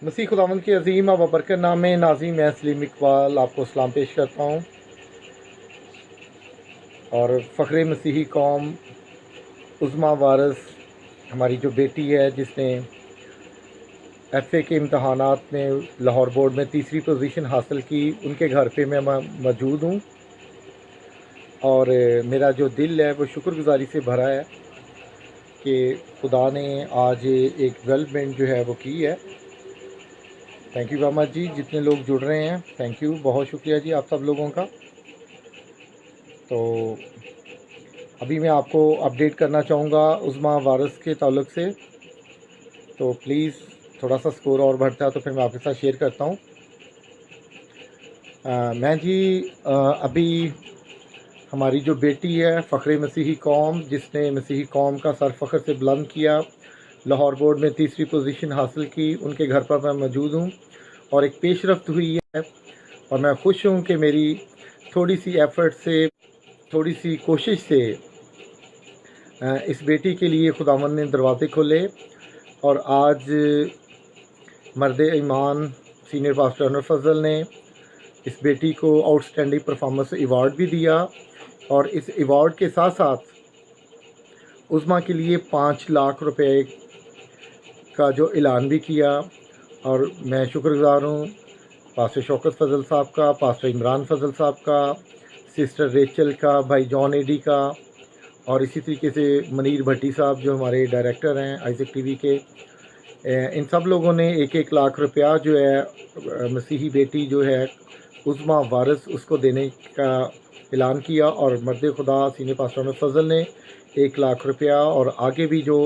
मसीह खुदावंद के अजीम व बरकत नाम में नाज़ी मैं सलीम इकबाल आपको सलाम पेश करता हूँ। और फ़ख्रे मसीही कौम उज़्मा वारिस हमारी जो बेटी है जिसने एफ़ए के इम्तहानात में लाहौर बोर्ड में तीसरी पोजीशन हासिल की, उनके घर पे मैं मौजूद हूँ। और मेरा जो दिल है वो शुक्रगुजारी से भरा है कि खुदा ने आज एक डेवलपमेंट जो है वो की है। थैंक यू वेरी मच जी, जितने लोग जुड़ रहे हैं थैंक यू, बहुत शुक्रिया जी आप सब लोगों का। तो अभी मैं आपको अपडेट करना चाहूँगा उज़्मा वारिस के ताल्लुक़ से, तो प्लीज़ थोड़ा सा स्कोर और बढ़ता है तो फिर मैं आपके साथ शेयर करता हूँ। मैं जी अभी हमारी जो बेटी है फ़ख्रे मसीही कौम, जिसने मसीही कौम का सर फ़ख्र से बुलंद किया, लाहौर बोर्ड में तीसरी पोजीशन हासिल की, उनके घर पर मैं मौजूद हूँ और एक पेशरफ्त हुई है। और मैं खुश हूँ कि मेरी थोड़ी सी एफ़र्ट से, थोड़ी सी कोशिश से इस बेटी के लिए खुदावंद ने दरवाज़े खोले और आज मर्द ईमान सीनियर पास्टर अनवर फजल ने इस बेटी को आउटस्टैंडिंग परफॉर्मेंस अवार्ड भी दिया और इस अवार्ड के साथ साथ उज़्मा के लिए 5 लाख रुपए का जो ऐलान भी किया। और मैं शुक्रगुज़ार हूँ पास्टर शौकत फजल साहब का, पास्टर इमरान फजल साहब का, सिस्टर रेचल का, भाई जॉन एडी का, और इसी तरीके से मनीर भट्टी साहब जो हमारे डायरेक्टर हैं आइज़क टीवी के। इन सब लोगों ने 1-1 लाख रुपया जो है मसीही बेटी जो है उज़्मा वारिस उसको देने का ऐलान किया। और मर्द खुदा सीनियर पास्टर अनवर फजल ने 1 लाख रुपया, और आगे भी जो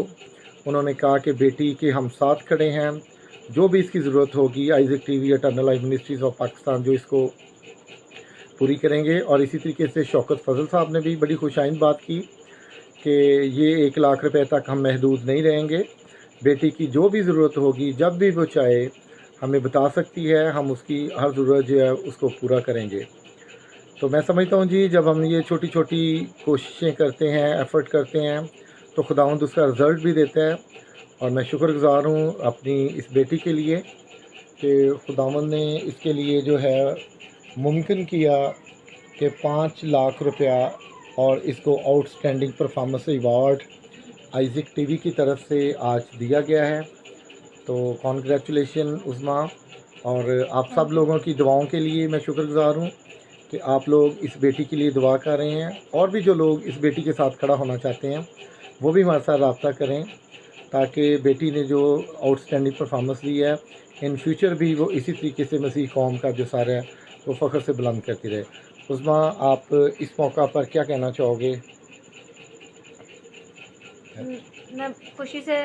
उन्होंने कहा कि बेटी के हम साथ खड़े हैं, जो भी इसकी ज़रूरत होगी Isaac TV, eternal life ministries of Pakistan जो इसको पूरी करेंगे। और इसी तरीके से शौकत फजल साहब ने भी बड़ी खुशाइंद बात की कि ये 1 लाख रुपए तक हम महदूद नहीं रहेंगे, बेटी की जो भी ज़रूरत होगी जब भी वो चाहे हमें बता सकती है, हम उसकी हर ज़रूरत जो है उसको पूरा करेंगे। तो मैं समझता हूँ जी, जब हम ये छोटी छोटी कोशिशें करते हैं, एफ़र्ट करते हैं, तो खुदावंद उसका रिज़ल्ट भी देता है। और मैं शुक्रगुज़ार हूँ अपनी इस बेटी के लिए कि खुदावंद ने इसके लिए जो है मुमकिन किया कि 5 लाख रुपया और इसको outstanding performance award Isaac TV की तरफ से आज दिया गया है। तो कॉन्ग्रेचुलेशन उज़्मा, और आप सब लोगों की दुआओं के लिए मैं शुक्रगुज़ार हूँ कि आप लोग इस बेटी के लिए दुआ कर रहे हैं। और भी जो लोग इस बेटी के साथ खड़ा होना चाहते हैं वो भी हमारे साथ रब्ता करें, ताकि बेटी ने जो आउटस्टैंडिंग परफॉर्मेंस दी है इन फ्यूचर भी वो इसी तरीके से मसीह कौम का जो सर है वो फ़ख्र से बुलंद करती रहे। उज़्मा, आप इस मौका पर क्या कहना चाहोगे? मैं खुशी से,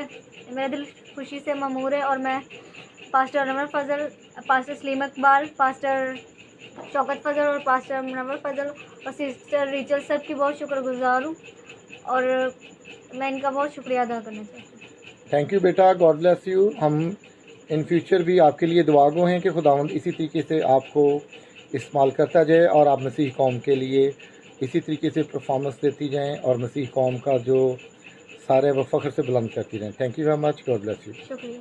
मेरा दिल खुशी से ममूर है और मैं पास्टर अनवर फजल, पास्टर सलीम इकबाल, पास्टर शौकत फजल और पास्टर अनवर फजल और सिस्टर रिचल सब की बहुत शुक्रगुजार हूँ और मैं इनका बहुत शुक्रिया अदा करना चाहती हूँ। थैंक यू बेटा, गॉड ब्लेस यू। हम इन फ्यूचर भी आपके लिए दुआगो हैं कि खुदावंद इसी तरीके से आपको इस्तेमाल करता जाए और आप मसीह कौम के लिए इसी तरीके से परफॉर्मेंस देती जाएं और मसीह कौम का जो सारे वो फ़ख्र से बुलंद करती रहें। Thank you very much, God bless you. शुक्रिया।